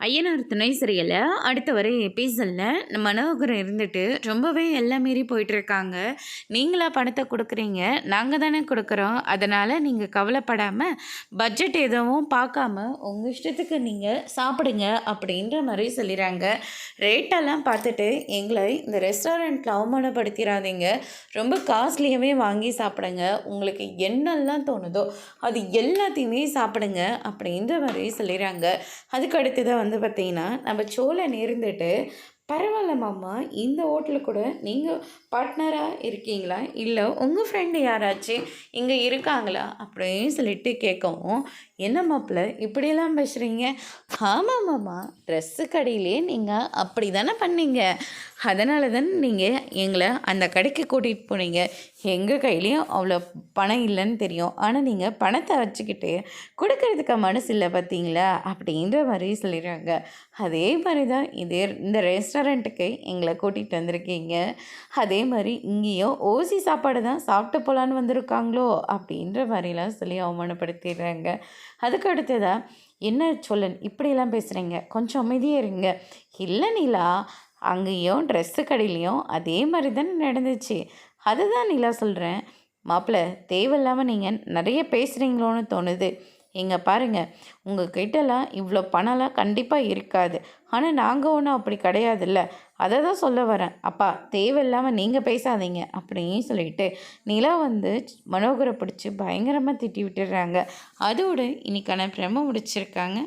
ஐயனார் துணை சிறையில் அடுத்த வர எபிசோடில் மனோகரன் இருந்துட்டு ரொம்பவே எல்லாம் மீறி போயிட்டுருக்காங்க. நீங்களா பணத்தை கொடுக்குறீங்க, நாங்கள் தானே கொடுக்குறோம், அதனால் நீங்கள் கவலைப்படாமல் பட்ஜெட் எதுவும் பார்க்காம உங்கள் இஷ்டத்துக்கு நீங்கள் சாப்பிடுங்க அப்படின்ற மாதிரி சொல்லிடுறாங்க. ரேட்டெல்லாம் பார்த்துட்டு எங்களை இந்த ரெஸ்டாரண்ட்டில் அவமானப்படுத்திடாதீங்க, ரொம்ப காஸ்ட்லியாகவே வாங்கி சாப்பிடுங்க, உங்களுக்கு என்னெல்லாம் தோணுதோ அது எல்லாத்தையுமே சாப்பிடுங்க அப்படின்ற மாதிரி சொல்லிடுறாங்க. அதுக்கு அடுத்து தான் வந்து பார்த்திங்கன்னா நம்ம சோழன் இருந்துட்டு பரவாயில்ல மாமா, இந்த ஹோட்டலில் கூட நீங்கள் பார்ட்னராக இருக்கீங்களா, இல்லை உங்கள் ஃப்ரெண்டு யாராச்சும் இங்கே இருக்காங்களா அப்படின்னு சொல்லிட்டு கேட்கவும், என்ன மாப்பிள்ள இப்படியெல்லாம் பேசுகிறீங்க? ஆமாம் மாமா, ட்ரெஸ்ஸு கடையிலே நீங்கள் அப்படி தானே பண்ணீங்க, அதனால தானே நீங்கள் எங்களை அந்த கடைக்கு கூட்டிகிட்டு போனீங்க. எங்கள் கையிலையும் அவ்வளோ பணம் இல்லைன்னு தெரியும், ஆனால் நீங்கள் பணத்தை வச்சுக்கிட்டு கொடுக்கறதுக்கு மனசு இல்லை பார்த்தீங்களா அப்படின்ற மாதிரி சொல்லிடுறாங்க. அதே மாதிரி தான் இந்த ரெஸ்டாரண்ட்டுக்கு எங்களை கூட்டிகிட்டு வந்திருக்கீங்க, அதே மாதிரி இங்கேயும் ஓசி சாப்பாடு தான் சாப்பிட்டு போகலான்னு வந்திருக்காங்களோ அப்படின்ற மாதிரிலாம் சொல்லி அவமானப்படுத்திடுறாங்க. அதுக்கு அடுத்ததாக, என்ன சோழன் இப்படியெல்லாம் பேசுகிறீங்க, கொஞ்சம் அமைதியாக இருங்க. இல்லை நிலா, அங்கேயும் ட்ரெஸ்ஸு கடையிலையும் அதே மாதிரி தானே நடந்துச்சு, அதுதான் நிலா சொல்கிறேன். மாப்பிள்ளை, தேவையில்லாமல் நீங்கள் நிறைய பேசுகிறீங்களோன்னு தோணுது. இங்கே பாருங்கள், உங்கள் கிட்டலாம் இவ்வளோ பணம்லாம் கண்டிப்பாக இருக்காது, ஆனால் நாங்கள் ஒன்றும் அப்படி கிடையாதுல்ல, அதை தான் சொல்ல வரேன். அப்பா, தேவையில்லாமல் நீங்கள் பேசாதீங்க அப்படின்னு சொல்லிட்டு நிலா வந்து மனோகரை பிடிச்சி பயங்கரமாக திட்டி விட்டுடுறாங்க. அதோடு இன்னைக்கான பிரம முடிச்சிருக்காங்க.